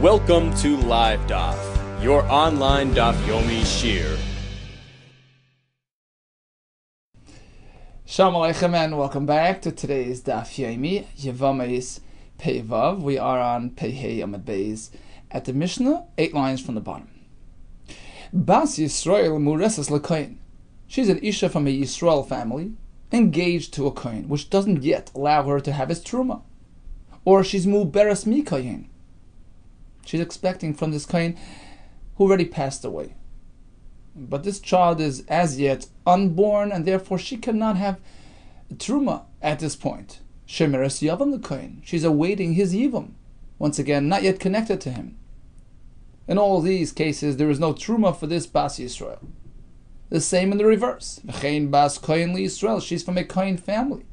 Welcome to Live Daf, your online Daf Yomi Shir. Shalom Aleichem and welcome back to today's Daf Yomi, Yevameis Peivav. We are on Peihei Amud Beis at the Mishnah, 8 lines from the bottom. Bas Yisrael Muresas LeKohen. She's an Isha from a Yisrael family, engaged to a Kohen, which doesn't yet allow her to have his Truma. Or she's Muberes Mi Kohen. She's expecting from this Kohen who already passed away. But this child is as yet unborn, and therefore she cannot have Truma at this point. Shemeres Yavam LeKohen. She's awaiting his Yivam. Once again, not yet connected to him. In all these cases, there is no Truma for this Bas Yisrael. The same in the reverse. V'chein Bas Kohen Yisrael. She's from a Kohen family,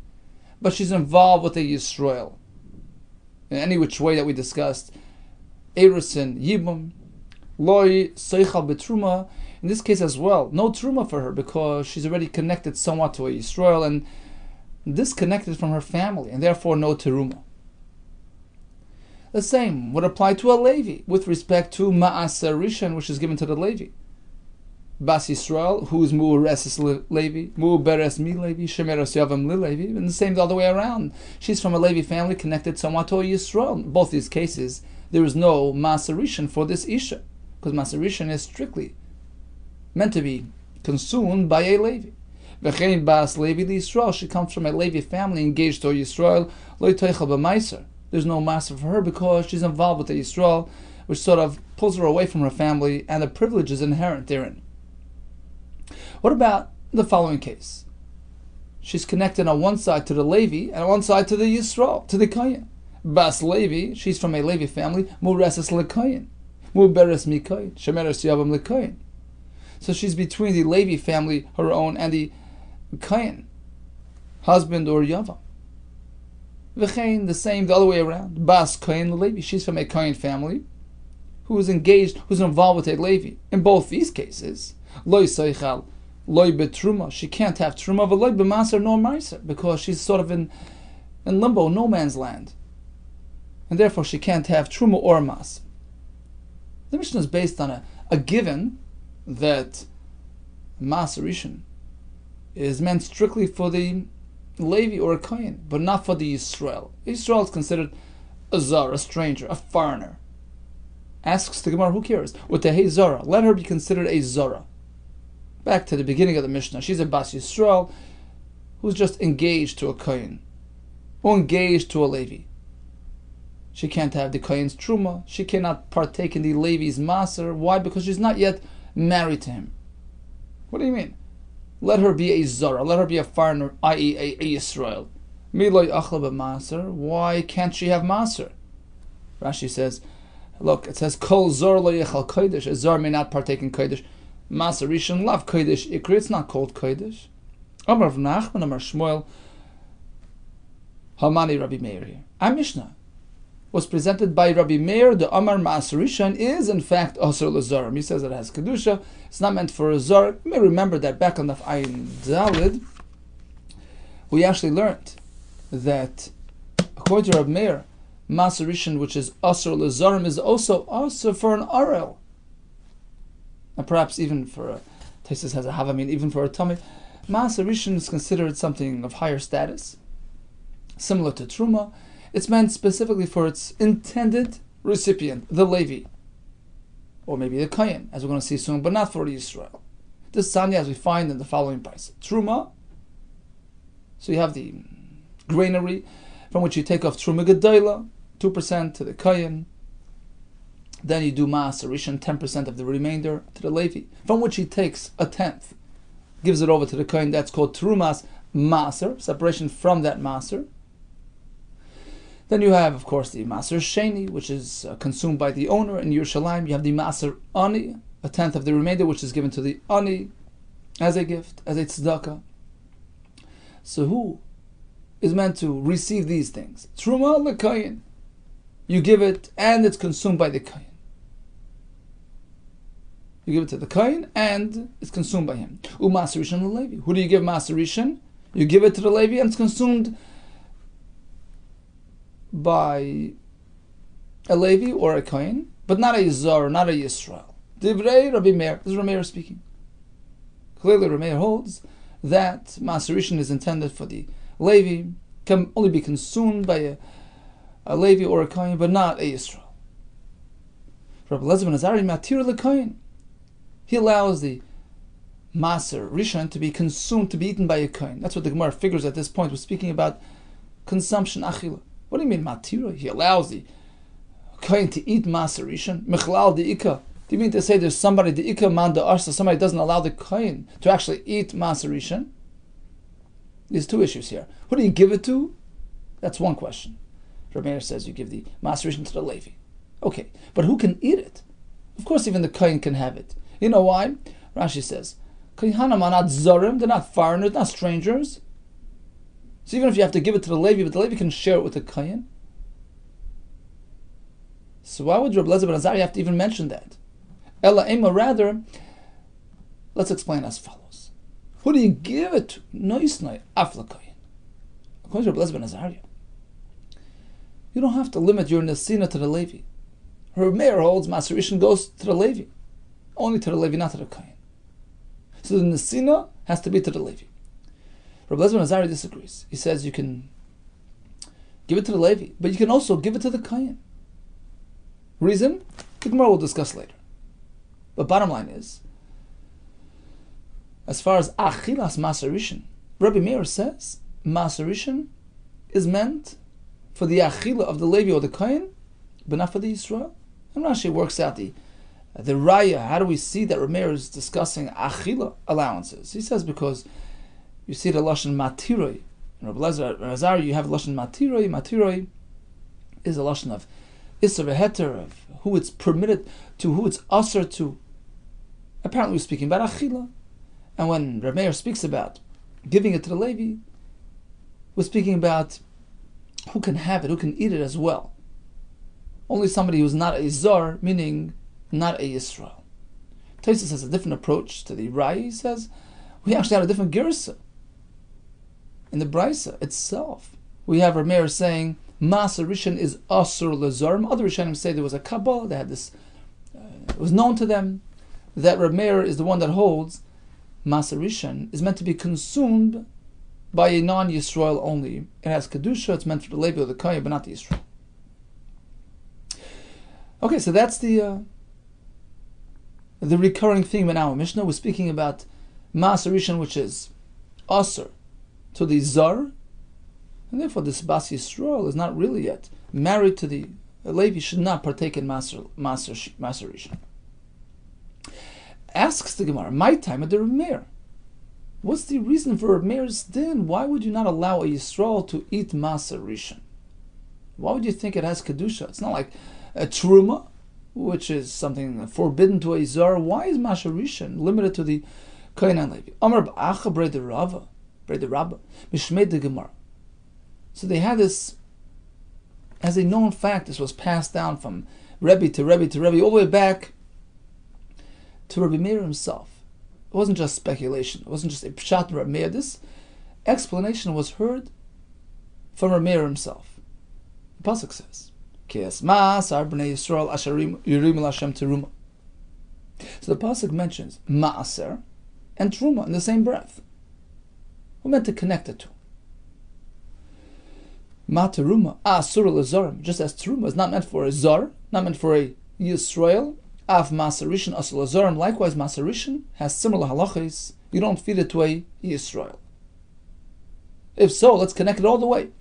but she's involved with a Yisrael. In any which way that we discussed, Erusin, Yibum, Loi, Seichal Betruma. In this case as well, no Truma for her because she's already connected somewhat to a Yisrael and disconnected from her family, and therefore no Teruma. The same would apply to a Levi with respect to Ma'aser Rishon, which is given to the Levi. Bas Yisrael, who is Mu'ureses Levi, Mu'beres Mi Levi, Shemeres Yavam Li Levi, and the same the other way around. She's from a Levi family connected somewhat to a Yisrael. In both these cases, there is no Ma'aser Rishon for this Isha, because Ma'aser Rishon is strictly meant to be consumed by a Levi. V'chein Bas Levi Yisrael, she comes from a Levi family engaged to a Yisrael, Lo Teichel B'Maiser. There's no Ma'aser for her because she's involved with a Yisrael, which sort of pulls her away from her family and the privileges inherent therein. What about the following case? She's connected on one side to the Levi and on one side to the Yisrael, to the Kohen. Bas Levi, she's from a Levi family, Mu'ureses LeKohen, Mu'beres Mi Kohen, Shemeres Yavam LeKohen. So she's between the Levi family, her own, and the Kohen, husband or Yavam. V'chein, the same, the other way around. Bas Kohen Levi, she's from a Kohen family, who is engaged, who's involved with a Levi. In both these cases, Loi Seichal, Loi Betruma, she can't have Truma, but Loi B'Maser nor Meiser, because she's sort of in limbo, no man's land. And therefore she can't have Truma or Mas. The Mishnah is based on a given that Ma'aser Rishon is meant strictly for the Levi or a Kohen, but not for the Yisrael. Yisrael is considered a Zara, a stranger, a foreigner. Asks the Gemara, who cares? With the Hey Zara, let her be considered a Zara. Back to the beginning of the Mishnah, she's a Bas Yisrael who's just engaged to a Kohen, or engaged to a Levi. She can't have the Kohen's Truma, she cannot partake in the Levi's Maser. Why? Because she's not yet married to him. What do you mean? Let her be a Zara, let her be a foreigner, i.e. a Yisrael. Miloi achla b'maser. Why can't she have Maser? Rashi says, look, it says, Kol Zor lo yechal kodesh. A Zor may not partake in kodesh. Ma'aser Rishon lav kodesh ikri. It's not called kodesh. Amar Rav Nachman, Amar Shmuel, Hamani Rabbi Meir here. Our Mishnah was presented by Rabbi Meir. The Amar Ma'aser Rishon is in fact Asur L'Zorim. He says it has Kedusha. It's not meant for a Zor. You may remember that back on the Ayin Dalid, we actually learned that according to Rabbi Meir, Ma'aser Rishon, which is Asur L'Zorim, is also Asur for an Arel. And perhaps even for a Taisus has a Havamin, even for a Tummy. Ma'aser Rishon is considered something of higher status, similar to Truma. It's meant specifically for its intended recipient, the Levi, or maybe the Kohen, as we're going to see soon, but not for the Yisrael. This Sanya, as we find in the following price. Truma, so you have the granary, from which you take off Truma Gedola, 2% to the Kohen. Then you do Ma'aser Rishon, 10% of the remainder to the Levi, from which he takes a tenth, gives it over to the Kohen. That's called Trumas Ma'aser, separation from that Ma'aser. Then you have, of course, the Ma'aser Sheni, which is consumed by the owner in Yerushalayim. You have the Ma'aser Ani, a tenth of the remainder, which is given to the Ani as a gift, as a tzedakah. So who is meant to receive these things? Truma LeKohen. You give it, and it's consumed by the Kohen. You give it to the Kohen, and it's consumed by him. Ma'aser Rishon LeLevi. Who do you give Ma'aser Rishon? You give it to the Levi, and it's consumed by a Levi or a Kohen, but not a Zor, not a Yisrael. Divrei Rabbi Meir. This is Rabbi Meir speaking. Clearly, Rabbi Meir holds that Maaser Rishon is intended for the Levi, can only be consumed by a Levi or a Kohen, but not a Yisrael. Rabbi Eliezer ben Azari matir lekohen. He allows the Maaser Rishon to be consumed, to be eaten by a Kohen. That's what the Gemara figures at this point. We're speaking about consumption, achila. What do you mean matira? He allows the Kohen to eat Maaser Rishon. Mechlal the Ika. Do you mean to say there's somebody, the Ika man da arsa, somebody doesn't allow the Kohen to actually eat Maaser Rishon? There's two issues here. Who do you give it to? That's one question. Rabbi Meir says you give the Maaser Rishon to the Levi. Okay, but who can eat it? Of course, even the Kohen can have it. You know why? Rashi says, Kohanim are not zorim, they're not foreigners, not strangers. So even if you have to give it to the Levi, but the Levi can share it with the Kohen. So why would Rabbi Eliezer ben Azari have to even mention that? Ella Ema, rather, let's explain as follows. Who do you give it to? Noisnoi, afla Kohen. According to Rabbi Eliezer ben Azari, you don't have to limit your nesina to the Levi. Rabbi Meir holds Maaser Rishon goes to the Levi. Only to the Levi, not to the Kohen. So the nesina has to be to the Levi. Rabbi Eliezer ben Azari disagrees. He says you can give it to the Levi, but you can also give it to the Kohen. Reason? The Gemara will discuss later. But bottom line is, as far as achilas Maaser Rishon, Rabbi Meir says Maaser Rishon is meant for the achila of the Levi or the Kohen, but not for the Yisrael. And Rashi works out the raya. How do we see that Rabbi Meir is discussing achila allowances? He says because you see the lashon matiroi. In Rabbi Eliezer ben Azari, you have lashon matiroi. Matiroi is a lashon of isser v'heter, of who it's permitted to, who it's usher to. Apparently, we're speaking about achila, and when Rabbi Meir speaks about giving it to the Levi, we're speaking about who can have it, who can eat it as well. Only somebody who's not a Zor, meaning not a Yisrael. Tosfos has a different approach to the Raya. He says, we actually had a different Gersa. In the Brisa itself, we have Rabbi Meir saying, Maaser Rishon is Asur Lezorim. Other Rishonim say there was a Kabbalah, they had this, it was known to them that Rabbi Meir is the one that holds Maaser Rishon is meant to be consumed by a non-Yisrael only. It has Kedusha, it's meant for the Levi or the Kohen, but not the Yisrael. Okay, so that's the recurring theme in our Mishnah. We're speaking about Maaser Rishon, which is Asur to the Zar, and therefore this Bas Yisrael is not really yet married to the Levi, should not partake in Maaser Rishon. Asks the Gemara, my time at the Rabbi Meir. What's the reason for Rabbi Meir's din? Why would you not allow a Yisrael to eat Maaser Rishon? Why would you think it has Kedusha? It's not like a Truma, which is something forbidden to a Zar. Why is Maaser Rishon limited to the Kohen and Levi? Amar b'acha brei Rabba, mishmei de Gemara. So they had this, as a known fact, this was passed down from Rebbe to Rebbe to Rebbe, all the way back to Rabbi Meir himself. It wasn't just speculation. It wasn't just a pshat in Rabbi Meir. This explanation was heard from Rabbi Meir himself. The pasuk says, "Ki ma'asar b'nei Yisrael asher yirim el Hashem teruma." So the pasuk mentions ma'aser and truma in the same breath. We're meant to connect the two. Materuma, asur lezorim, just as truma is not meant for a zar, not meant for a Yisrael. Av Maaser Rishon asur lezorim. Likewise, Maaser Rishon has similar halachas. You don't feed it to a Yisrael. If so, let's connect it all the way.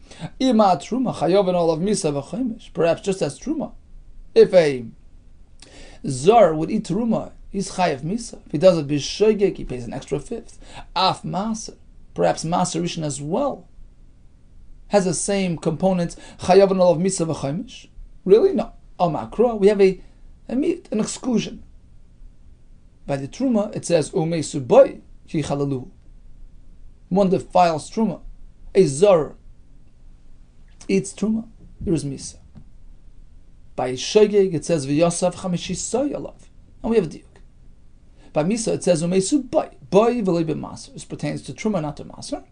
Ima truma chayovin olav misa v'chaimish. Perhaps just as truma, if a zar would eat truma, he's chayav misa. If he does it b'shoigeg, he pays an extra fifth. Af Maaser, perhaps Maaser Rishon as well has the same components. Chayav olav misa v'chaimish. Really? No. Al makra, we have a meat, an exclusion. By the truma, it says umei suboy ki chalalu. One defiles truma. A zar eats truma. There is misa. By shogeg, it says v'yosav chamishisoy alav, and we have a diuk. By misa, it says umei suboy boy v'lei b'maser. This pertains to truma, not to maser,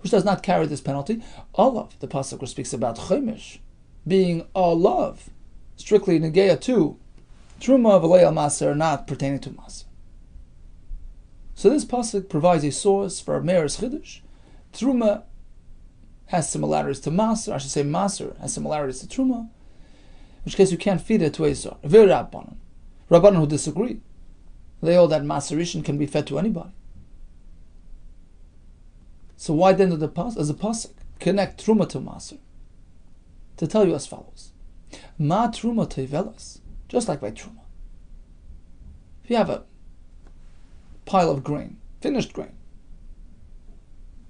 which does not carry this penalty. Olav, the pasuk speaks about chaimish being olav, strictly negeya to truma v'lei al maser are not pertaining to maser. So this pasuk provides a source for Meir's Chiddush. Truma has similarities to maser. I should say maser has similarities to truma. In which case you can't feed it to a zor. Rabbanon who disagree, they hold that maserishin can be fed to anybody. So why then did the pasuk connect truma to maser? To tell you as follows: Ma truma tevelas, just like by truma. If you have a pile of grain, finished grain,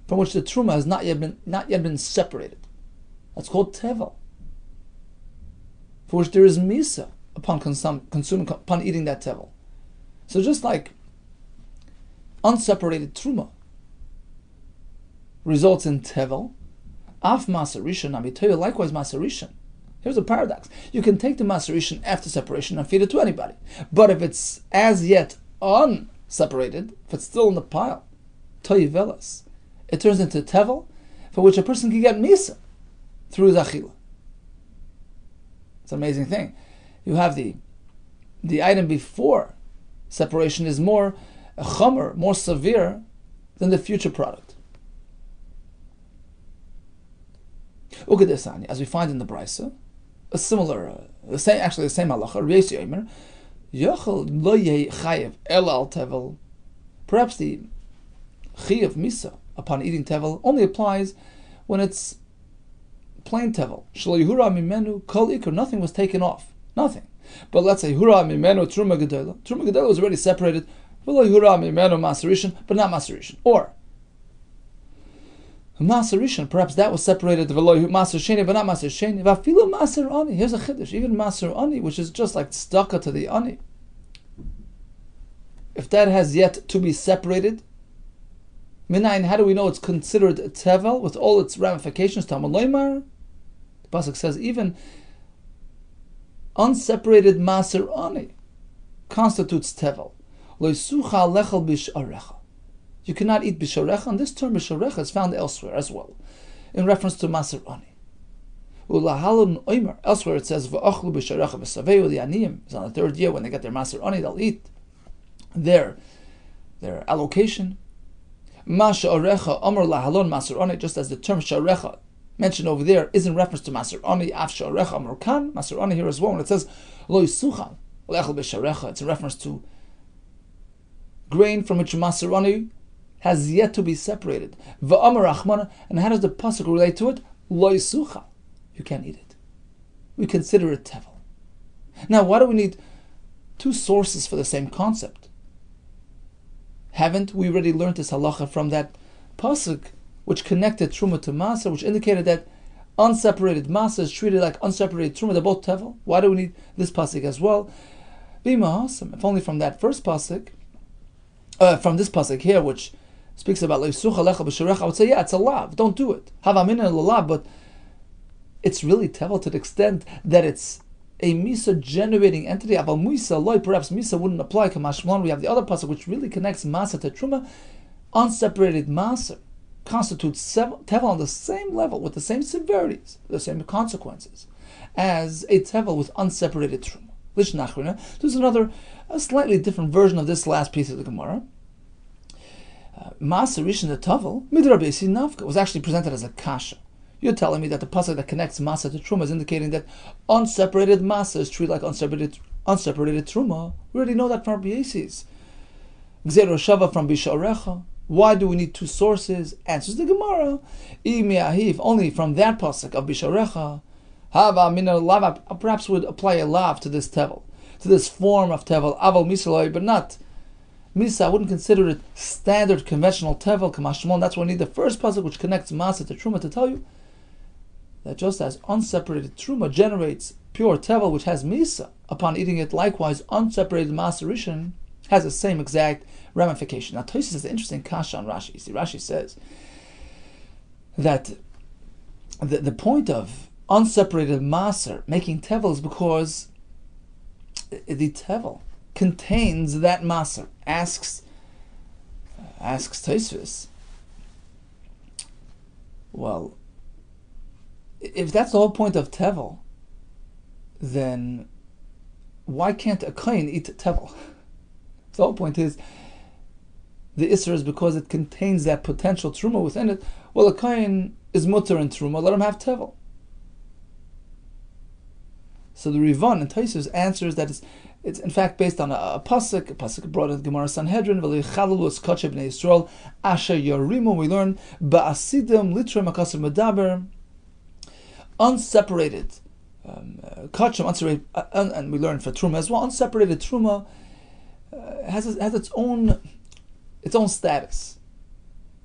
from which the truma has not yet been separated, that's called tevel. For which there is misa upon consuming, upon eating that tevel. So just like unseparated truma results in tevel, af maserishan amitoya, likewise maserishan. Here's a paradox: you can take the maserishan after separation and feed it to anybody, but if it's as yet unseparated, if it's still in the pile, toyivelas, it turns into tevel, for which a person can get misa through zachila. It's an amazing thing. You have the item before separation is more chomer, more severe than the future product. Ukadesani, as we find in the Brisa, a similar, the same halacha. Reisi Omer, Yochel lo yeh chayev el al tevel. Perhaps the chayev misa upon eating tevel only applies when it's plain tevel. Shelo yihura mimenu kol ikar, nothing was taken off, nothing. But let's say hura mimenu truma gedola. Truma gedola was already separated. V'lo yihura mimenu maserishan, but not maserishan. Or maserishan, perhaps that was separated. V'lo maser sheni, but not maser sheni. V'afilu maser ani. Here's a chiddush. Even maser ani, which is just like tzedakah to the ani, if that has yet to be separated, minayin, how do we know it's considered a tevel with all its ramifications? Talmud loymar, the pasuk says even unseparated maser ani constitutes tevel. Lo yisucha lechel bisharecha. You cannot eat bisharecha, and this term bisharecha is found elsewhere as well, in reference to maser ani. Ulahalun oimer, elsewhere it says v'achlu bisharecha v'saveu, the aniyim is on the third year when they get their maser ani, they'll eat their allocation. Masha orecha amar lahalon maser ani, just as the term sharecha mentioned over there is in reference to maser ani, af sharecha amar kan, maser ani here as well. When it says lo yisucha lechel bisharecha, it's in reference to grain from which maser ani has yet to be separated. V'amar achmana, and how does the pasuk relate to it? Lo yisucha, you can't eat it. We consider it tevel. Now, why do we need two sources for the same concept? Haven't we already learned this halacha from that pasuk which connected truma to maser, which indicated that unseparated maser is treated like unseparated truma? They're both tevel. Why do we need this pasuk as well? If only from that first pasuk, from this pasuk here, which speaks about leisucha lecha b'sharecha, I would say, yeah, it's a lav. Don't do it. Havamina l'lav, but it's really tevel to the extent that it's a misa generating entity. Aval misa loy, perhaps misa wouldn't apply. Kamashmalon, we have the other pasuk which really connects masa to truma. Unseparated masa constitutes tevel on the same level, with the same severities, the same consequences, as a tevel with unseparated truma. Lishnachrina. There's another, a slightly different version of this last piece of the Gemara. Masa rishon the tevel midrabesi nafka was actually presented as a kasha. You're telling me that the pasuk that connects masa to truma is indicating that unseparated masa is treated like unseparated truma. We already know that from Rabbi Yossi. Gzero shava from bisharecha. Why do we need two sources? Answers the Gemara. If only from that pasuk of bisharecha, hava mina lav, perhaps would apply a lav to this tevel, to this form of tevel, aval misaloi, but not misa. I wouldn't consider it standard conventional tevel. Kamashmon. That's why we need the first pasuk which connects masa to truma to tell you that just as unseparated truma generates pure tevel which has misa, upon eating it, likewise unseparated masa rishon has the same exact ramification. Now Tosfos has an interesting kasha on Rashi. See, Rashi says that the point of unseparated maser making tevel is because the tevel contains that maser. Asks Tosfos, well, if that's the whole point of tevel, then why can't a kohen eat tevel? The whole point is the Isser is because it contains that potential truma within it. Well, a kohen is mutter in truma, let him have tevel. So the Rivan in Taisus answers that it's in fact based on a pasuk brought in Gemara Sanhedrin, v'leichalalu eskache b'nei Yisrael asher yarimu. We learn ba'asidim litra makasar medaber, unseparated kachem, unseparated, and we learn for truma as well. Unseparated truma has its own status.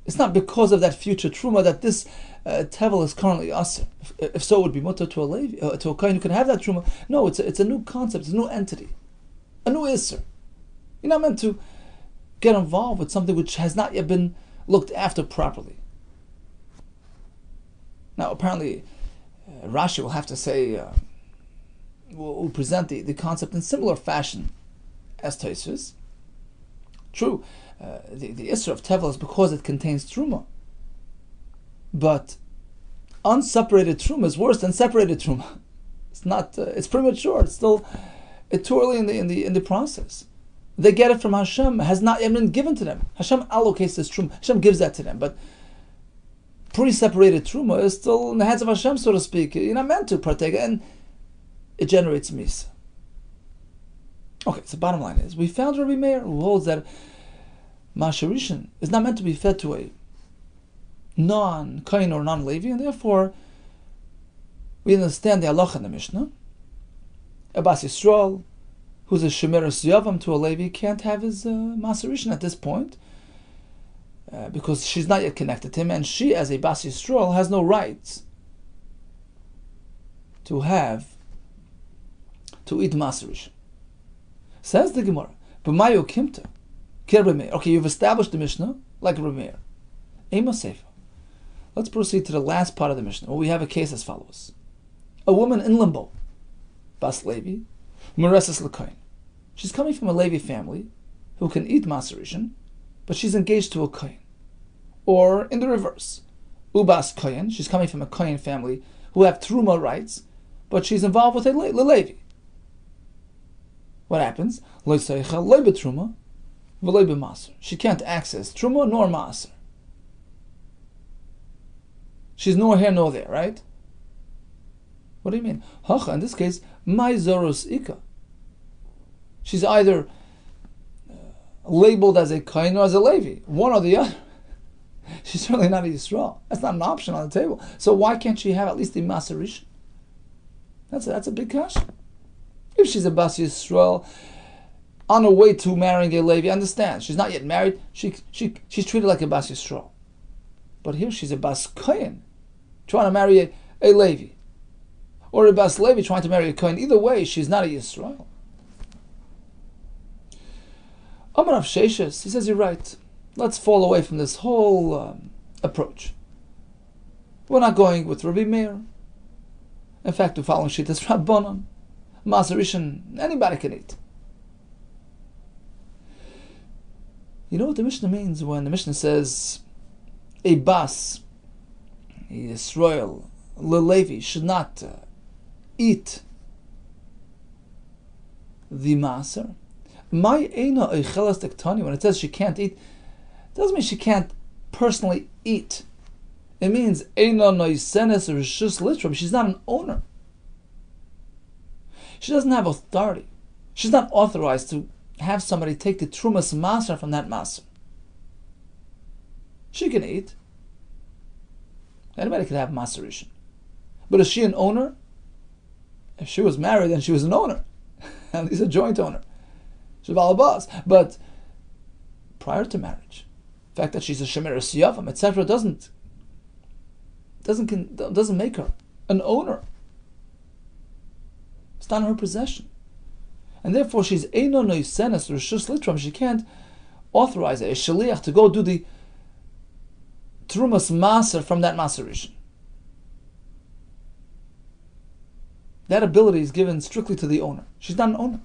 It's not because of that future truma that this tevel is currently us. If so, it would be mutter to a Levi, to a kohen who can have that truma. No, it's a new concept, it's a new entity, a new isser. You're not meant to get involved with something which has not yet been looked after properly. Now, apparently, Rashi will have to say, will present the concept in similar fashion as Tosfos. True, the isser of tevel is because it contains truma. But unseparated truma is worse than separated truma. It's not. It's premature. It's too early in the process. They get it from Hashem. It has not yet been given to them. Hashem allocates this truma. Hashem gives that to them. But pre-separated truma is still in the hands of Hashem, so to speak. You're not meant to partake, and it generates misa. Okay, so the bottom line is we found Rabbi Meir who holds that Ma'aser is not meant to be fed to a non-Kohen or non-Levi, and therefore we understand the halacha in the Mishnah. A Bas Yisrael, who's a Shemeres Yavam to a Levi, can't have his Ma'aser at this point because she's not yet connected to him, and she, as a Bas Yisrael, has no rights to eat Ma'aser. Says the Gemara, "B'mayu kimta, Rabbi Meir." Okay, you've established the Mishnah like Rabbi Meir. Ema Sefer. Let's proceed to the last part of the Mishnah. Well, we have a case as follows: a woman in limbo, Bas Levi, Mereses L'Kohen. She's coming from a Levi family who can eat Ma'aser, but she's engaged to a Kohen. Or in the reverse, Ubas Kohen. She's coming from a Kohen family who have Truma rights, but she's involved with a Levi. What happens? She can't access Truma nor Ma'aser. She's nor here nor there, right? What do you mean? Hacha, in this case, my Zorus Ika. She's either labeled as a Kohen or as a Levi, one or the other. She's certainly not a Yisrael. That's not an option on the table. So why can't she have at least the Ma'aser? That's a big kasha. If she's a Bas Yisrael on her way to marrying a Levi, understand, she's not yet married, she's treated like a Bas Yisrael. But here she's a Bas Kohen, trying to marry a Levi. Or a Bas Levi trying to marry a Kohen. Either way, she's not a Yisrael. Amar Rav Sheshes, he says, you're right. Let's fall away from this whole approach. We're not going with Rabbi Meir. In fact, we're following Shittas Rabbanon. Ma'aser, anybody can eat. You know what the Mishnah means when the Mishnah says a Bas, a Yisrael, Levi should not eat the Ma'aser? My Eina Eichelas Tektani, when it says she can't eat, it doesn't mean she can't personally eat. It means Eina Noisenes Rishus Litram. She's not an owner. She doesn't have authority. She's not authorized to have somebody take the Trumas Ma'aser from that Ma'aser. She can eat. Anybody can have Ma'aser. But is she an owner? If she was married, then she was an owner. At least a joint owner. She's a balabas. But prior to marriage, the fact that she's a Shemeres Yavam, etc., doesn't make her an owner. It's not in her possession. And therefore she's Eino Noisenes Rishus Litram. She can't authorize a shaliach to go do the Trumas Ma'aser from that Ma'aser. That ability is given strictly to the owner. She's not an owner.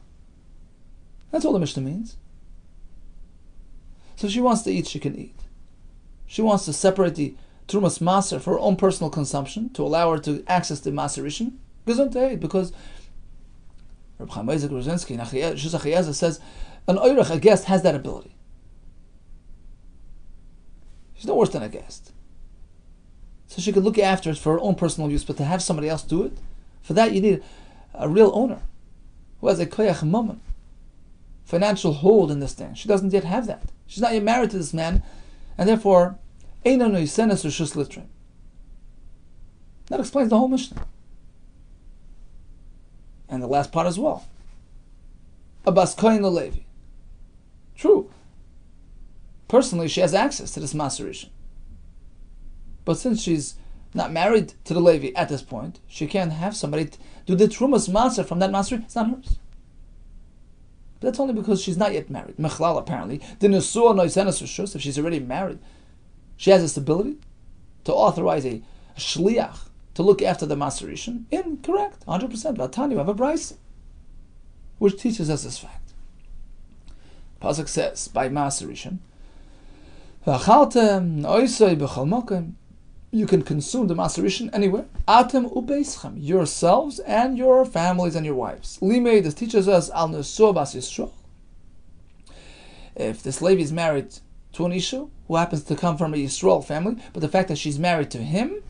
That's all the Mishnah means. So if she wants to eat, she can eat. She wants to separate the Trumas Ma'aser for her own personal consumption, to allow her to access the Ma'aser Gesundheit, because Reb Chaim Isaac Rosinski, Shus Achiezer says, an oirach, a guest, has that ability. She's no worse than a guest. So she could look after it for her own personal use, but to have somebody else do it, for that you need a real owner who has a koyach mammon, financial hold in this thing. She doesn't yet have that. She's not yet married to this man, and therefore, eina noisenes reshus litrim. That explains the whole Mishnah. And the last part as well. A bas kohen levi. True. Personally, she has access to this maserishin. But since she's not married to the Levi at this point, she can't have somebody do the trumas maser from that maser. It's not hers. But that's only because she's not yet married. Mechlal, apparently. If she's already married, she has this ability to authorize a shliach to look after the maserishin. Incorrect. 100%. Vatani, we have a brayso which teaches us this fact. Pasuk says, by maserishin, you can consume the maserishin anywhere. Atem ubeischem, yourselves and your families and your wives. Limei, this teaches us al nesuah bas Yisrael. If this lady is married to an ishu who happens to come from a Yisrael family, but the fact that she's married to him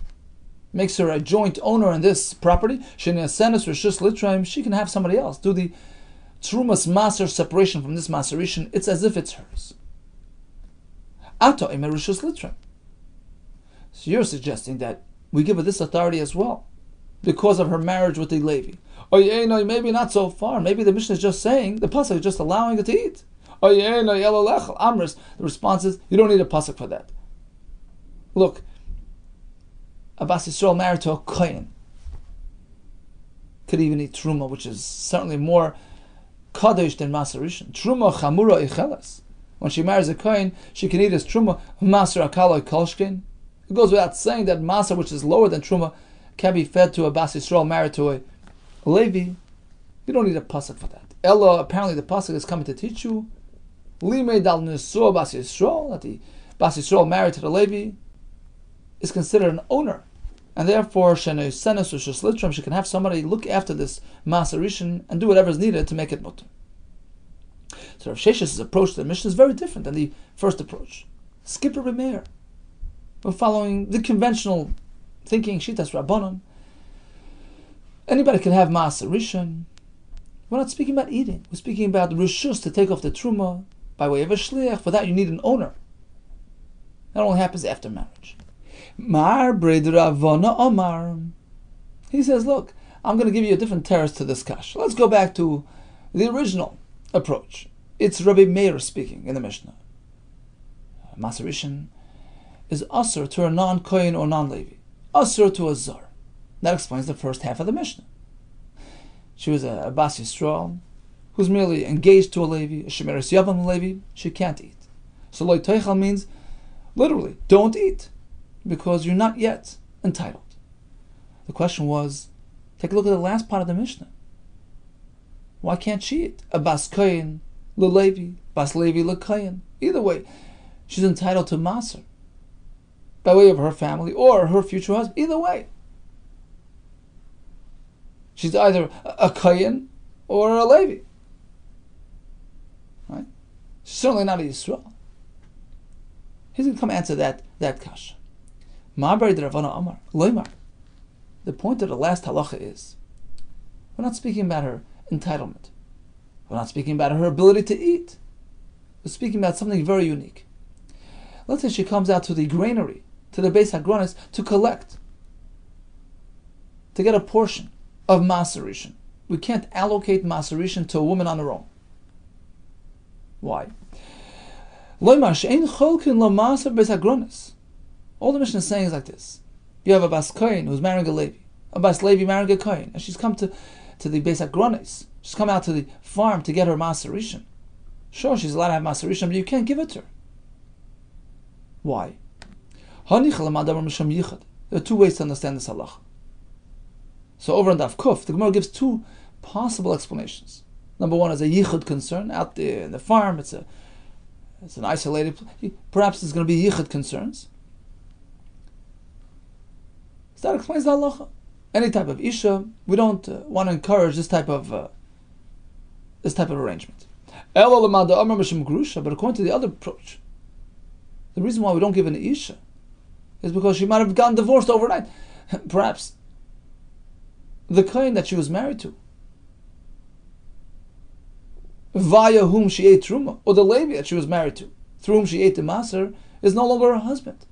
makes her a joint owner in this property, she can have somebody else do the trumas maser separation from this maserishin. It's as if it's hers. Ato emerishus litrim. So you're suggesting that we give her this authority as well because of her marriage with the Levi. Oh yeah, no, maybe not so far. Maybe the Mishnah is just saying, the pasuk is just allowing it to eat. Oh yeah, no, Amris. The response is, you don't need a pasuk for that. Look, a bas Yisrael married to a kohen could even eat truma, which is certainly more kadosh than maserishin. Truma chamura ichelas. When she marries a kohen, she can eat his truma maser akaloi kolshkin. It goes without saying that maser, which is lower than truma, can be fed to a bas Yisrael married to a Levi. You don't need a pasuk for that. Ella, apparently the pasuk is coming to teach you limei dal nesuah bas Yisrael, that the bas Yisrael married to the Levi is considered an owner, and therefore she can have somebody look after this maserishin and do whatever is needed to make it mutter. So Rav Shesh's approach to the Mishnah is very different than the first approach. Skipper Remeir. We're following the conventional thinking, Shitas Rabbanon. Anybody can have maserishin. We're not speaking about eating. We're speaking about rishus, to take off the truma by way of a shliach. For that you need an owner. That only happens after marriage. Mar Bred Ravona Omar. He says, look, I'm going to give you a different terrace to this kash. Let's go back to the original approach. It's Rabbi Meir speaking in the Mishnah. Maserishin is asur to a non-kohen or non-levi. Asur to a zar. That explains the first half of the Mishnah. She was a bas Yisrael who's merely engaged to a Levi, a shemeres yavam Levi. She can't eat. So loy toichal means literally don't eat because you're not yet entitled. The question was, take a look at the last part of the Mishnah. Why can't she eat? A bas kohen levi, bas levi lekohen. Either way, she's entitled to maser by way of her family or her future husband. Either way, she's either a kohen or a levi. Right? She's certainly not a Yisrael. He's going to come answer that kasha. The point of the last halacha is, we're not speaking about her entitlement. We're not speaking about her ability to eat. We're speaking about something very unique. Let's say she comes out to the granary, to the Beis HaGronis, to collect, to get a portion of maserishin. We can't allocate maserishin to a woman on her own. Why? All the Mishnah is saying is like this. You have a bas kohen who's marrying a Levi, a bas Levi marrying a kohen, and she's come to the Beis HaGronis. She's come out to the farm to get her maserishin. Sure, she's allowed to have maserishin, but you can't give it to her. Why? There are two ways to understand this halach. So over on Daf Kuf, the Gemara gives two possible explanations. Number one is a yichud concern out there in the farm. It's an isolated. Perhaps there's going to be yichud concerns. So that explains the halacha. Any type of isha, we don't want to encourage this type of this type of arrangement. But according to the other approach, the reason why we don't give an Isha is because she might have gotten divorced overnight. Perhaps the Kohen that she was married to, via whom she ate Truma, or the Levi that she was married to, through whom she ate the Maser, is no longer her husband.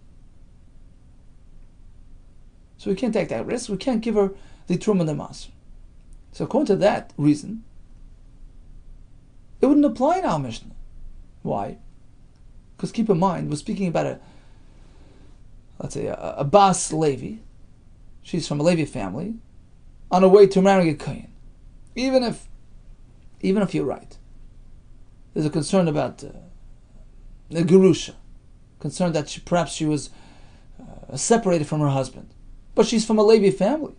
So we can't take that risk. We can't give her the Truma and the Maser. So according to that reason, it wouldn't apply in our Mishnah. Why? Because keep in mind, we're speaking about a Bas Levi. She's from a Levi family, on her way to marrying a Kohen. Even if you're right, there's a concern about the Gerusha, concern that perhaps she was separated from her husband, but she's from a Levi family.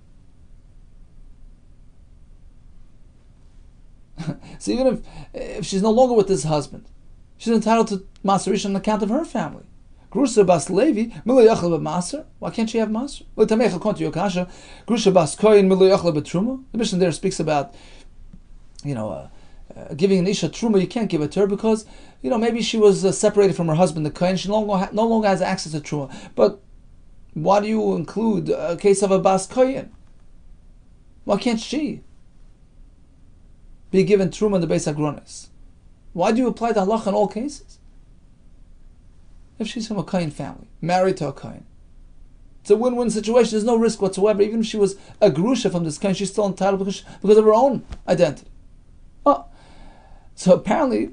So even if she's no longer with this husband, she's entitled to Maser Rishon on account of her family. Grusha Bas Levi, Milo Yachal B'Maser. Why can't she have Maser? L'tamech according to Yokasha, Grusha Bas Kohen Milo Yachal B'Truma. The Mishnah there speaks about, giving an Isha Truma. You can't give it to her because, maybe she was separated from her husband, the Kohen. She no longer has access to Truma. But why do you include a case of a Bas Kohen? Why can't she be given Truma in the Beis Agronis? Why do you apply the halacha in all cases? If she's from a Kohen family, married to a Kohen, it's a win-win situation. There's no risk whatsoever. Even if she was a Gerusha from this Kohen, she's still entitled because of her own identity. Oh, so apparently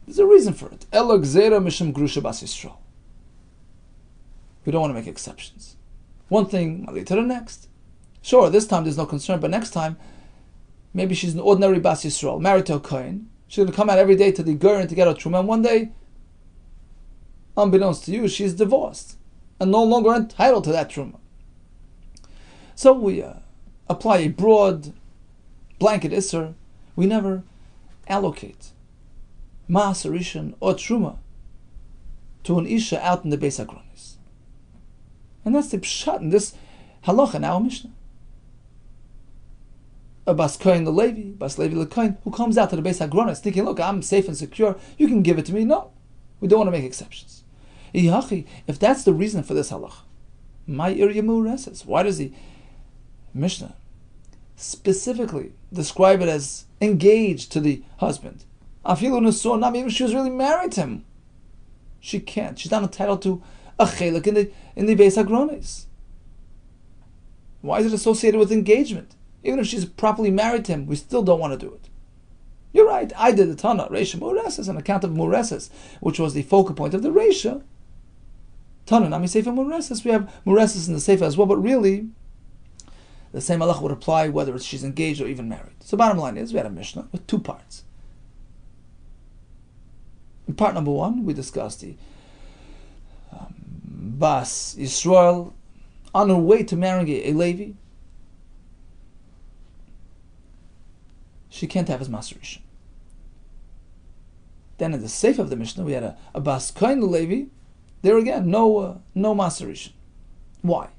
there's a reason for it. Elo gzera mishum Gerusha bas Yisrael. We don't want to make exceptions. One thing lead to the next. Sure, this time there's no concern, but next time maybe she's an ordinary Bas Yisrael, married to a Kohen. She's going to come out every day to the Gurin to get her Truma, and one day, unbeknownst to you, she's divorced and no longer entitled to that Truma. So we apply a broad blanket Isser. We never allocate Maser Rishon or Truma to an Isha out in the Beis Agronis. And that's the pshat in this halacha in our Mishnah. A Bas Kohen the Levi, Bas Levi the Kohen, who comes out to the Beis Agronis thinking, look, I'm safe and secure, you can give it to me. No, we don't want to make exceptions. If that's the reason for this halacha, why does the Mishnah specifically describe it as engaged to the husband? Not even if she was really married to him, she can't. She's not entitled to a chelik in the Beis Agronis. Why is it associated with engagement? Even if she's properly married to him, we still don't want to do it. You're right, I did the Tana, Reisha Mureses, on account of Mureses, which was the focal point of the Reisha. Tana, Nami Sefer Mureses, we have Mureses in the Sefer as well, but really, the same halach would apply whether she's engaged or even married. So bottom line is, we had a Mishnah with two parts. In part number one, we discussed the Bas Yisrael on her way to marrying a Levi. She can't have his Maser Rishon. Then in the Sefer of the Mishnah, we had a Bas Kohen Levi. There again, no Maser Rishon. Why?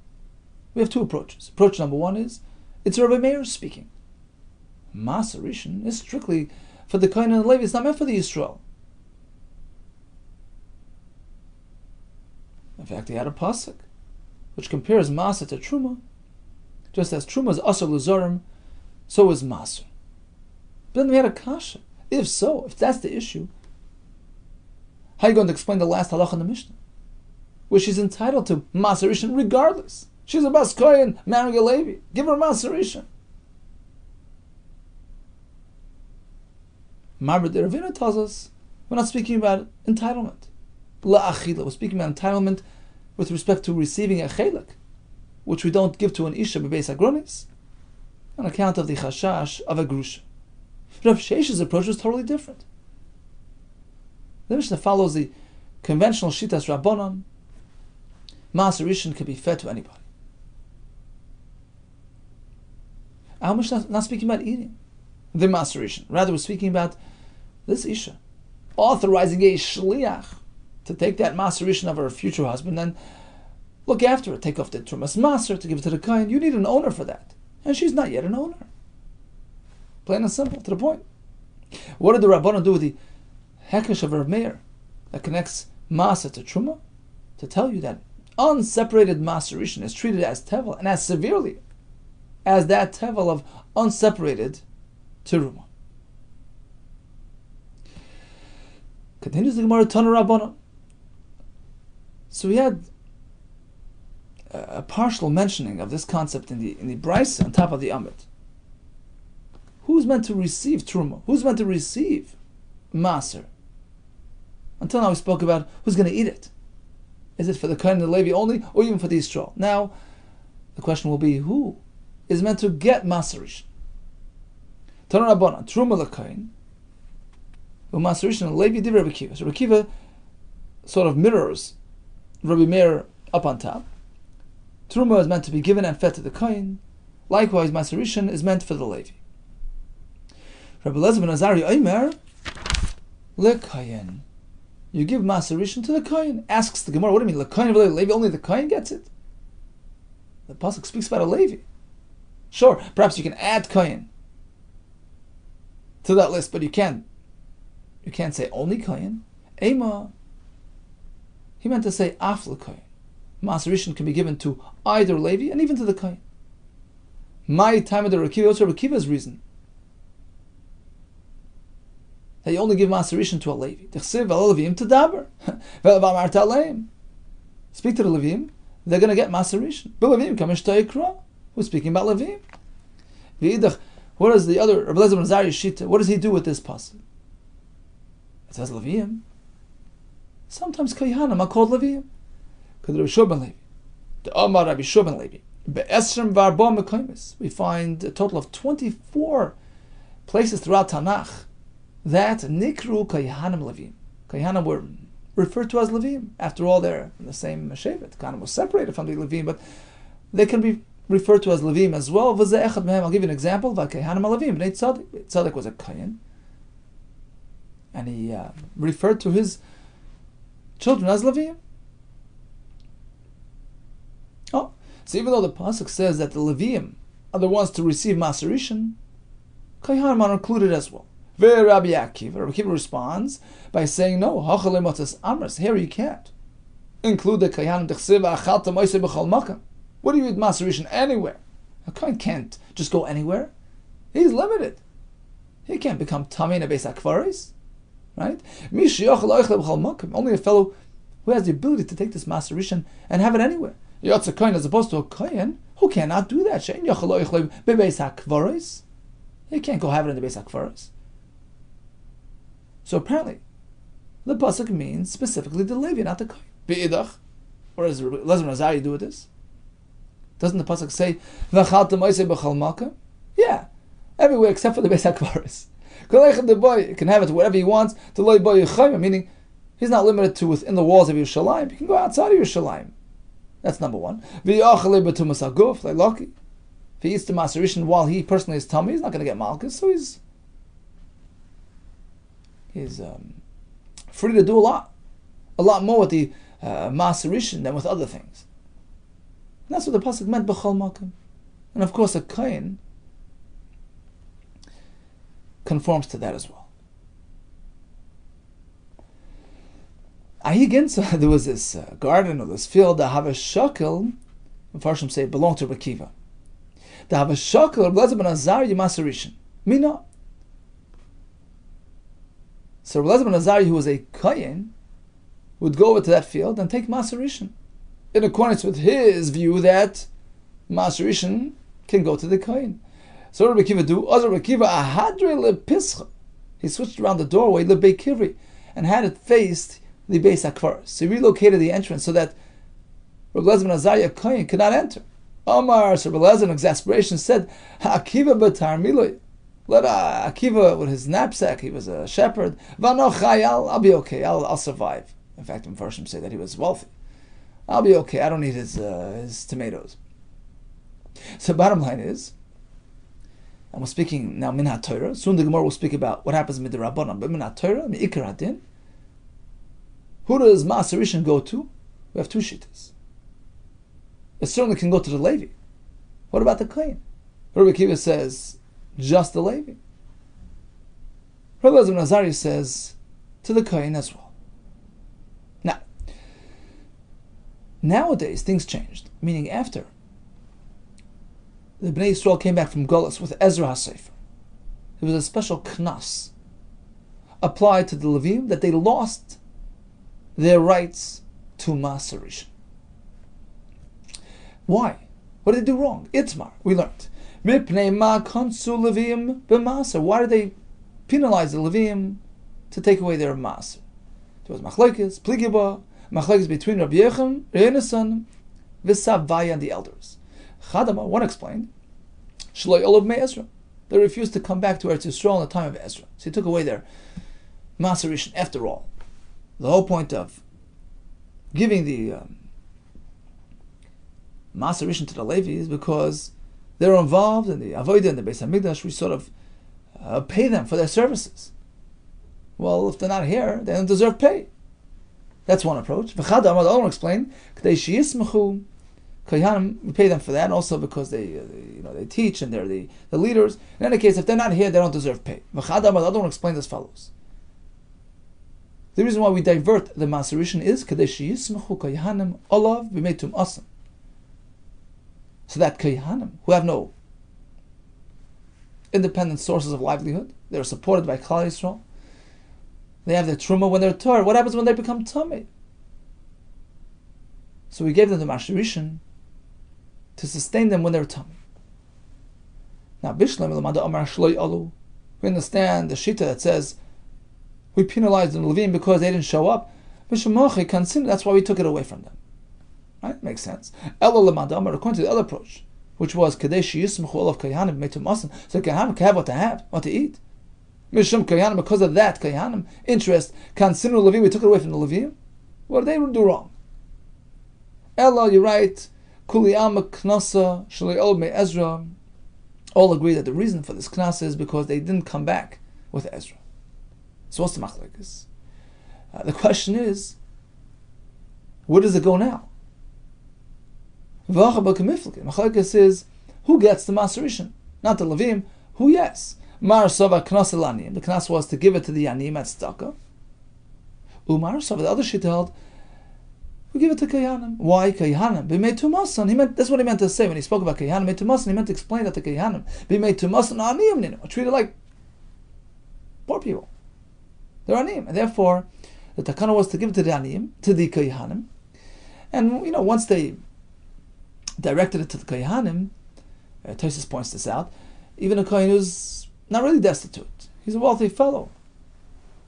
We have two approaches. Approach number one is, it's Rabbi Meir speaking. Maser Rishon is strictly for the Kohen and the Levi. It's not meant for the Yisrael. In fact, he had a pasuk which compares Maser to Truma. Just as Truma is Asar L'Zorim, so is Maser. But then we had a kasha. If that's the issue, how are you going to explain the last halach in the Mishnah, where she's entitled to Maser Rishon regardless? She's a Bas Kohen marrying a Levi. Give her Maser Rishon. Marbet Ravina tells us we're not speaking about entitlement. La'achila. We're speaking about entitlement with respect to receiving a chelik, which we don't give to an Isha b'beis Agronis, on account of the chashash of a Gerusha. Rav Shesh's approach was totally different. The Mishnah follows the conventional Shitas Rabbanon. Maser Rishon can be fed to anybody. Our Mishnah is not speaking about eating the Maser Rishon. Rather, we're speaking about this Isha authorizing a shliach to take that Maser Rishon of her future husband and look after it, take off the Trumas Maser to give it to the Kohen. You need an owner for that. And she's not yet an owner. Plain and simple, to the point. What did the Rabbanan do with the Hekesh of Rav Meir that connects Maser to Truma? To tell you that unseparated Maser Rishon is treated as Tevel and as severely as that Tevel of unseparated Teruma. Continues the Gemara, Tana Rabbanan. So we had a partial mentioning of this concept in the Brisa on top of the Amid. Who's meant to receive Truma? Who's meant to receive Maser? Until now we spoke about who's going to eat it. Is it for the Kohen and the Levi only, or even for the Yisrael? Now, the question will be, who is meant to get Maser Rishon? Tana Rabbanan, Truma l'Kohen, Maser Rishon Levi divrei Rabbi Akiva. So Rabbi Akiva sort of mirrors Rabbi Meir up on top. Truma is meant to be given and fed to the Kohen. Likewise, Maser Rishon is meant for the Levi. Rabbi Elazar ben Azari Omer leKohen. You give Maser Rishon to the Kohen. Asks the Gemara, what do you mean leKohen Levi? Only the Kohen gets it. The pasuk speaks about a Levi. Sure, perhaps you can add Kohen to that list, but you can't say only Kohen. Ema, he meant to say af leKohen. Maser Rishon can be given to either Levi and even to the Kohen. My time of the Rakiva, also Rakiva's reason that you only give Maser Rishon to a Levi. T'chsiv al Levim t'daber, ve'amarta aleim. Speak to the Levim, they're going to get Maser Rishon. B'Levim kamish ta'ikra. Who's speaking about Levim? V'idach, what is the other Rabbi Elazar ben Azari Shita? What does he do with this pasuk? It says Levim. Sometimes Kohanim are called Levim. Because Rabbi Shua ben Levi, the Omar Rabbi Shua ben Levi, be'esrem v'arba mekaymis. We find a total of 24 places throughout Tanakh that Nikru Kohanim Levim. Kohanim were referred to as Levim. After all, they're in the same Shevet. Kohanim was separated from the Levim, but they can be referred to as Levim as well. I'll give you an example. Kohanim Levim. Bnei Tzadik. Tzadik was a Kohen, and he referred to his children as Levim. Oh, so even though the pasuk says that the Levim are the ones to receive Maser Rishon, Kohanim are included as well. Rabbi Akiva responds by saying, no, here you can't include the Kohanim. What do you eat Maser Rishon anywhere? A Kohen can't just go anywhere. He's limited. He can't become Tamei in a Beis HaKvaros, right? Only a fellow who has the ability to take this Maser Rishon and have it anywhere. Yotze Kohen as opposed to a Kohen who cannot do that. He can't go have it in the Beis HaKvaros. So apparently, the pasuk means specifically the Levi, not the Kohen. Be'idach, or does Elazar ben Azari do with this? Doesn't the pasuk say v'achaltem oisei b'chol makom? Yeah, everywhere except for the Beis HaKvaros. The boy can have it wherever he wants. To loy boy yechayim, meaning he's not limited to within the walls of Yerushalayim. He can go outside of Yerushalayim. That's number one. V'yachalei b'tumas haguf, like Loki. If he eats the Maser Rishon while he personally is tummy, he's not going to get malchus, so he's free to do a lot more with the Maser Rishon than with other things. And that's what the pasuk meant, b'chol makom. And of course, a Kohen conforms to that as well. So there was this garden or this field, the Havashakel, the Farshim say it belonged to Rabbi Akiva. The Havashakel, Rabbi Elazar ben Azari, Maser Rishon. Mina. So Rabbi Elazar ben Azari, who was a Kohen, would go over to that field and take Maser Rishon, in accordance with his view that Maser Rishon can go to the Kohen. So what did Rabbi Akiva do? Rabbi Akiva ahadre lepischa. He switched around the doorway, lebekivri, and had it faced the Beis HaKvaros. So he relocated the entrance so that Rabbi Elazar ben Azari, a Kohen, could not enter. Omar, so Rabbi Elazar in exasperation said, Akiva b'tar miloi. Let Akiva, with his knapsack, he was a shepherd, Vanochai, I'll be okay, I'll survive. In fact, in Farshim say that he was wealthy. I'll be okay, I don't need his tomatoes. So bottom line is, and we're speaking now Minhat Torah, soon the Gemara will speak about what happens with the Rabbanan, but Minhat Torah, Ikar Hadin, who does Maser Rishon go to? We have two shittas. It certainly can go to the Levi. What about the Kohen? Rabbi Akiva says, just the Levi. Rabbi Elazar ben Azariah says to the Kohen as well. Now, nowadays things changed, meaning after the Bnei Yisrael came back from Golus with Ezra HaSefer, there was a special knas applied to the Levim that they lost their rights to Maaser Rishon. Why? What did they do wrong? Itmar, we learned. Mipnei ma konsu Levim b'Maaser. Why did they penalize the Levim to take away their Maaser? There was machlekes, pligiba, machlekes between Rabbi Yechon, Reinason, V'Savaya and the elders. Chadama, one explained, Shloi Olav Me Ezra. They refused to come back to Eretz Yisrael in the time of Ezra. So he took away their Maaser Rishon. After all, the whole point of giving the Maaser Rishon to the Levi is because they're involved in the Avodah and the Beis HaMikdash. We sort of pay them for their services. Well, if they're not here, they don't deserve pay. That's one approach. V'chad Amar, the other one explained, K'dei sheyismechu Kohanim, we pay them for that, also because they teach and they're the leaders. In any case, if they're not here, they don't deserve pay. V'chad Amar, the other one explained as follows. The reason why we divert the Maaser Rishon is K'dei sheyismechu Kohanim olav b'meitum asam. So that Kohanim, who have no independent sources of livelihood, they're supported by Klal Yisrael, they have their truma when they're Torah. What happens when they become Tamei? So we gave them the Maaser Rishon to sustain them when they're Tamei. Now, Bishlam Lamada Amar Shloi Alu. We understand the Shita that says we penalized the Levim because they didn't show up. That's why we took it away from them. Right? Makes sense. Elo Lamada Amar, according to the other approach, which was Kadesh Yismuchu Olav Kohanim Meitum Asan, so Kohanim can have what to eat. Mishum Kohanim, because of that Kohanim interest, Kansinu Levim, we took it away from the Levim. What did they do wrong? Ella, you're right. Kuliyama Knasa Shalei Olav Me Ezra. All agree that the reason for this knas is because they didn't come back with Ezra. So what's the machlekes? The question is, where does it go now? Machlekes is, who gets the Maaser Rishon? Not the Levim. Who, yes. Mar Sava Knas Elanim. The knas was to give it to the Yanim at Tzedakah. Umar Sava, the other shit held, we give it to Kohanim. Why Kohanim? B'mei that's what he meant to say when he spoke about Kohanim. B'mei tumasan, he meant to explain that the Kohanim B'mei tumasan aniyim ninu, are treated like poor people. They're aniyim, and therefore the takana was to give it to the aniyim, to the Kohanim, and once they directed it to the Kohanim, Tosfos points this out. Even a Kohen who's not really destitute, he's a wealthy fellow,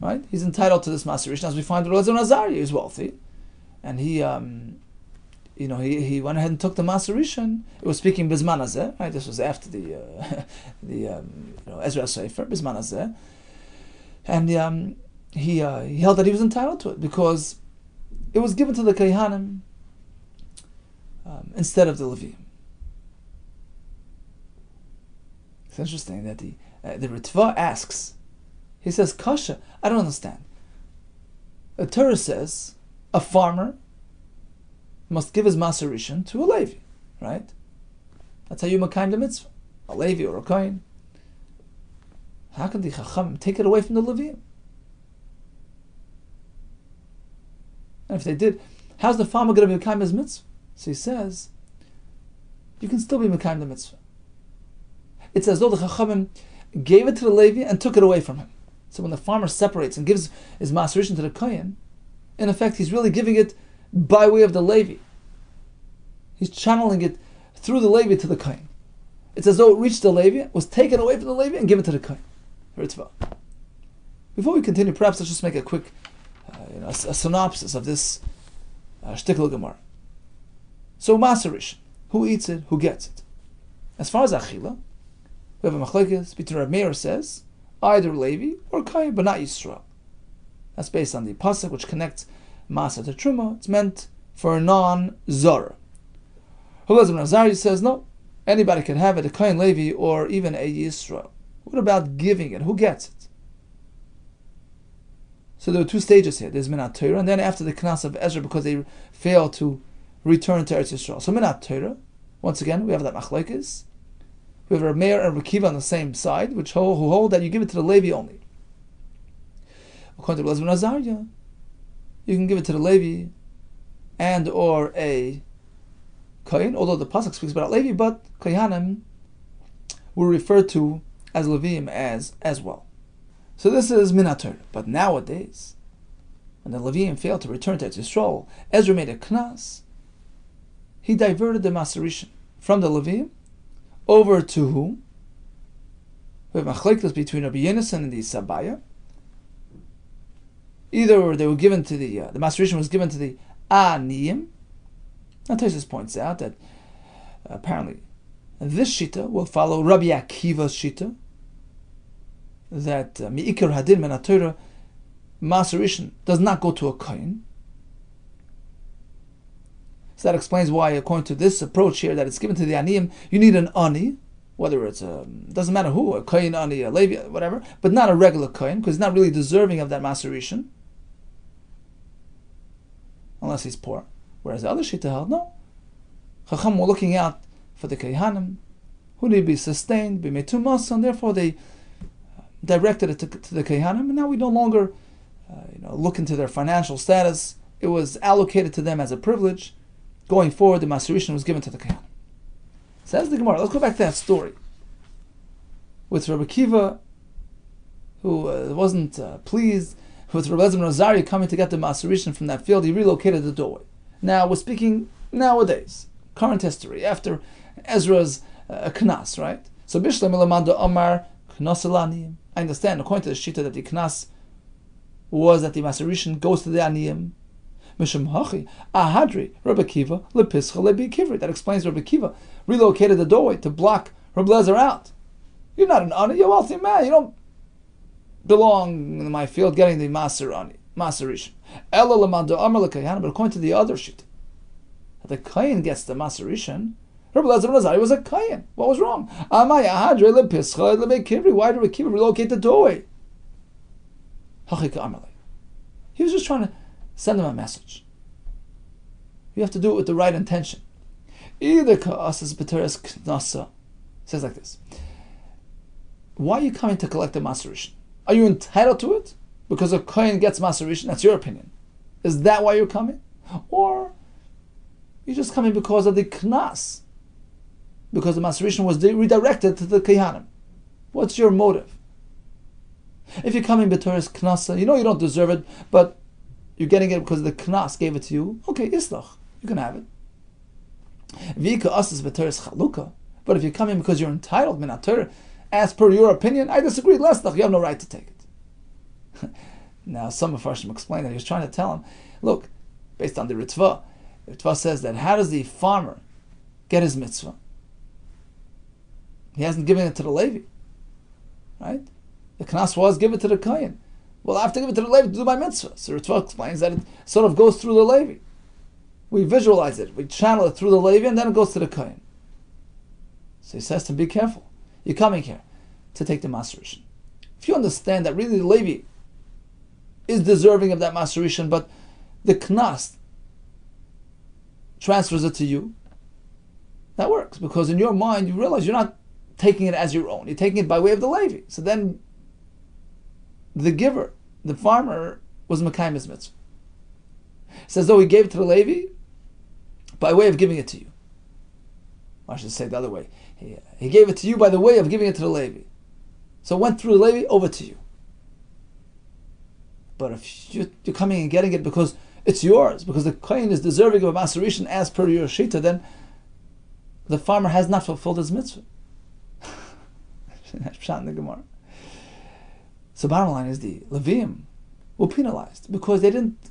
right? He's entitled to this Maaser Rishon, as we find Rabbi Elazar ben Azariah is wealthy. And he went ahead and took the Maaser Rishon. It was speaking Bizman Hazeh, right? This was after the Ezra HaSefer, Bizman Hazeh. And he held that he was entitled to it because it was given to the Kohanim instead of the Levim. It's interesting that the Ritva asks, he says, Kasha, I don't understand. The Torah says, a farmer must give his Maaser Rishon to a Levi, right? That's how you makayim the mitzvah, a Levi or a Kohen. How can the Chacham take it away from the Levim? And if they did, how's the farmer going to be makayim his mitzvah? So he says, you can still be makayim the mitzvah. It's as though the Chachamim gave it to the Levi and took it away from him. So when the farmer separates and gives his Maaser Rishon to the Kohen, in effect, he's really giving it by way of the Levi. He's channeling it through the Levi to the Kohen. It's as though it reached the Levi, was taken away from the Levi, and given to the Kohen. Before we continue, perhaps let's just make a quick a synopsis of this Shtikl Gemara. So Maaser Rishon, who eats it, who gets it? As far as Achila, we have a machlekes between Rav Meir says, either Levi or Kohen, but not Yisrael. That's based on the pasuk which connects Maaser to Truma. It's meant for a non-Zara. Rabbi Elazar ben Azariah says, no, anybody can have it, a Kohen Levi or even a Yisrael. What about giving it? Who gets it? So there are two stages here. There's Minat Torah, and then after the Knas of Ezra, because they failed to return to Eretz Yisrael. So Minat Torah, once again, we have that machlekes. We have Rav Meir and Rav Kiva on the same side, who hold that you give it to the Levi only. according to Elazar ben Azariah, you can give it to the Levi and or a Kohen, although the pasuk speaks about Levi, but Kohanim were referred to as Levim as well. So this is Min HaTorah. But nowadays, when the Levim failed to return to Eretz Yisrael, Ezra made a knas. He diverted the Masarishan from the Levim over to whom? We have machlekes between Rabbi Yonasan and the Sabaya. Either they were given to the Masarishan was given to the Aniyim. Now Tosfos points out that apparently this shita will follow Rabbi Akiva's shita, that Mi'ikar Hadin Min HaTorah Masarishan does not go to a Kohen. So that explains why, according to this approach here, that it's given to the Aniyim, you need an Ani, whether it's doesn't matter who, a Kohen Ani, a Levi, whatever, but not a regular Kohen, because he's not really deserving of that Masarishan, unless he's poor. Whereas the other Shita held, no. Chacham were looking out for the Kohanim, who need to be sustained, be made tumas, and therefore they directed it to the Kohanim, and now we no longer look into their financial status. It was allocated to them as a privilege. Going forward, the Masarishan was given to the Kohanim. Says the Gemara. Let's go back to that story with Rabbi Akiva, who wasn't pleased with Rabbi Elazar ben Azariah coming to get the Masarishan from that field. He relocated the doorway. Now we're speaking nowadays, current history, after Ezra's knas, right? So Bishlam Ilamanda Omar Knas Elaniyim. I understand, according to the Shita, that the knas was that the Masarishan goes to the Aniyim. Mishum Hachi Ahadri Rabbi Akiva Lepischa Lebi Kivri. That explains Rabbi Akiva relocated the doorway to block Rabbi Elazar out. You're not an Ani, you're a wealthy man. You don't belong in my field getting the Masarishan. Ela Lamanda Amar LeKayan. But according to the other sheet, that the Kayan gets the Masarishan. Rabbi Elazar ben Azariah was a Kayan. What was wrong? Amay Ahadri Lepischa Lebi Kivri. Why did Rabbi Akiva relocate the doorway? Hachi Ka'amalei. He was just trying to send them a message. You have to do it with the right intention. Either ka'asas b'teres knasa. Says like this. Why are you coming to collect the Masarishan? Are you entitled to it? Because a Kohen gets Masarishan? That's your opinion. Is that why you're coming? Or you're just coming because of the knas? Because the Masarishan was redirected to the Kohanim. What's your motive? If you're coming b'teres knasa, you know you don't deserve it, but you're getting it because the knas gave it to you. Okay, islach, you can have it. Vika asas b'teres chaluka. But if you're coming because you're entitled, Min HaTorah, as per your opinion, I disagree. Lesnach, you have no right to take it. Now, some of Farshim explained that he was trying to tell him, look, based on the Ritva says that how does the farmer get his mitzvah? He hasn't given it to the Levi, right? The knas was give it to the Kohen. Well, I have to give it to the Levi to do my mitzvah. So Ritva explains that it sort of goes through the Levi. We visualize it, we channel it through the Levi, and then it goes to the Kohen. So he says to him, be careful. You're coming here to take the Masarishan. If you understand that really the Levi is deserving of that Masarishan, but the Knas transfers it to you, that works. Because in your mind, you realize you're not taking it as your own. You're taking it by way of the Levi. So then the giver, the farmer, was Mekayim his mitzvah. It's as though he gave it to the Levi by way of giving it to you. I should say it the other way. He gave it to you by the way of giving it to the Levi. So it went through the Levi over to you. But if you're coming and getting it because it's yours, because the Kohen is deserving of a Masarishan as per your Shita, then the farmer has not fulfilled his mitzvah. So bottom line is the Levim were penalized because they didn't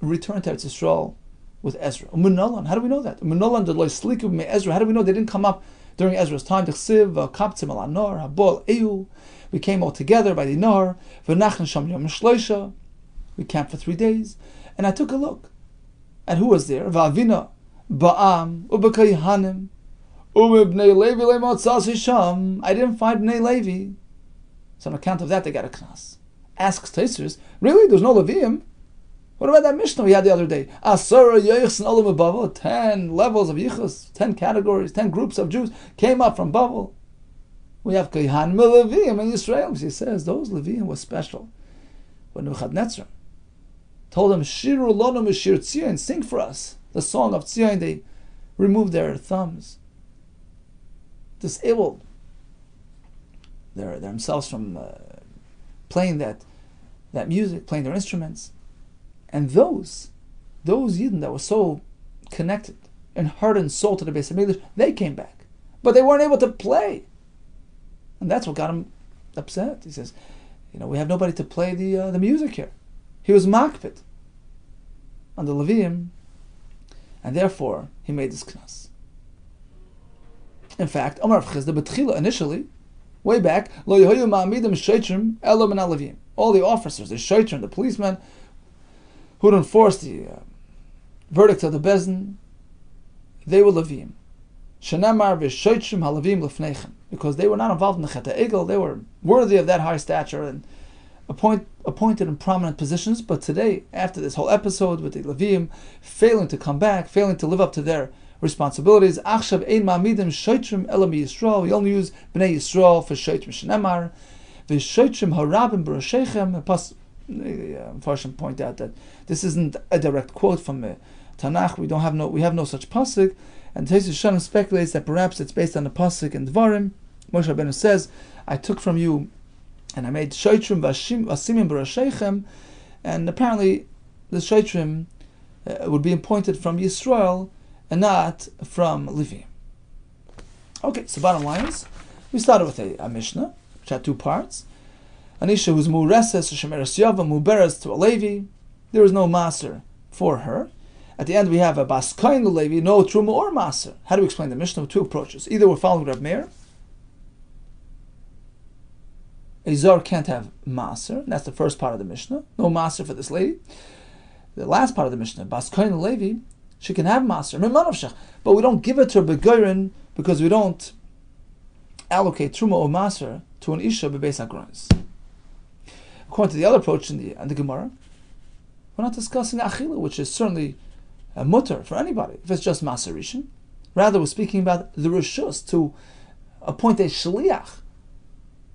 return to Eretz Yisrael with Ezra. Umunalan, how do we know that? Umunalan the loisliku me Ezra. How do we know they didn't come up during Ezra's time? T'chsiv kaptzim al anor habol eyu. We came all together by the Nor. V'nachn sham yom shloisha. We camped for 3 days, and I took a look at who was there. Va'avina ba'am ubekayhanim ubebnei Levi lemotzas hisham. I didn't find Bnei Levi. So on account of that, they got a knas. Asks Tosfos, really? There's no Leviim? What about that Mishnah we had the other day? Asara Yichs and Olam Bavel, 10 levels of Yichus, 10 categories, 10 groups of Jews came up from Bavel. We have Kohanim Leviim in Israel. She says those Leviim were special. when Nebuchadnezzar told them, Shiru lonu mishir Tzion, sing for us the song of Tzion, they removed their thumbs, disabled themselves from playing that music, playing their instruments. And those Yidden that were so connected in heart and soul to the Beis Hamikdash, they came back. But they weren't able to play. And that's what got him upset. He says, we have nobody to play the music here. He was makpid on the Levium, and therefore he made this knas. In fact, Amar Rav Chisda B'tchila, initially, way back, Lo Yehoyu Ma'amidim Shoitrim Elo Min HaLeviim. All the officers, the Shoitrim, the policemen, who would enforce the verdict of the Bezdin, they were Leviim. Shenamar v'Shoitrim HaLeviim Lefneichem. Because they were not involved in the Chet HaEgel, they were worthy of that high stature and appointed in prominent positions. But today, after this whole episode with the Leviim failing to come back, failing to live up to their responsibilities, Achshav ein ma'amidim shoitrim ela miYisrael. We only use Bnei Yisrael for shoitrim. Shenemar v'shoitrim harabim b'roshechem. Farshim point out that this isn't a direct quote from Tanakh. We have no such pasuk. And Tosfos Shalom speculates that perhaps it's based on the pasuk in Dvarim. Moshe Rabbeinu says, "I took from you, and I made shoitrim vasimim b'roshechem," and apparently the shoitrim would be appointed from Yisrael and not from Levi. Okay, so bottom line is, we started with a Mishnah, which had two parts. An Isha who's mu'reses, shemeres yava, mu'beres to a Levi. There is no maser for her. At the end we have a bas kohen Levi, no truma or maser. How do we explain the Mishnah? With two approaches. Either we're following Rav Meir. A zar can't have maser. That's the first part of the Mishnah. No maser for this lady. The last part of the Mishnah, bas kohen Levi, she can have maser, but we don't give it to her begorin because we don't allocate truma or maser to an isha bebeis hagronis. According to the other approach in the Gemara, we're not discussing achila, which is certainly a mutter for anybody if it's just maserishin. Rather, we're speaking about the rishus to appoint a shliach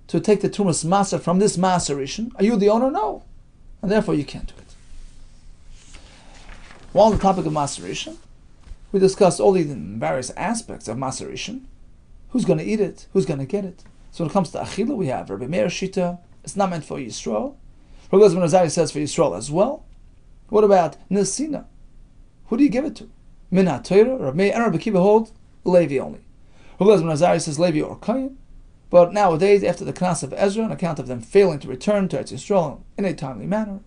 to take the trumas maser from this maserishin. Are you the owner? No, and therefore you can't do it. While on the topic of maserishin, we discussed all the various aspects of maserishin. Who's going to eat it? Who's going to get it? So when it comes to achila, we have Rabbi Meir Shita. It's not meant for Yisrael. Rabbi Eliezer ben Azariah says for Yisrael as well. What about Nesina? Who do you give it to? Min HaTorah, Rabbi Meir and Rabbi Akiva hold Levi only. Rabbi Eliezer ben Azariah says Levi or Kohen. But nowadays, after the Knas of Ezra, on account of them failing to return to Eretz Yisrael in a timely manner,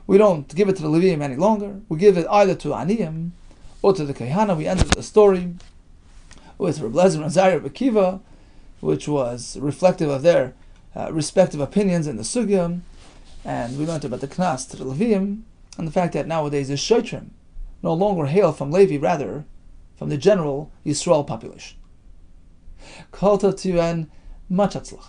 we don't give it to the Leviim any longer. We give it either to Aniyim or to the Kahana. We ended the story with Rabbi Eliezer ben Azariah and Rabbi Akiva, which was reflective of their respective opinions in the Sugya, and we learned about the Knas to the Leviim, and the fact that nowadays the Shoitrim no longer hail from Levi, rather from the general Yisrael population. Kol to you and much hatzlach.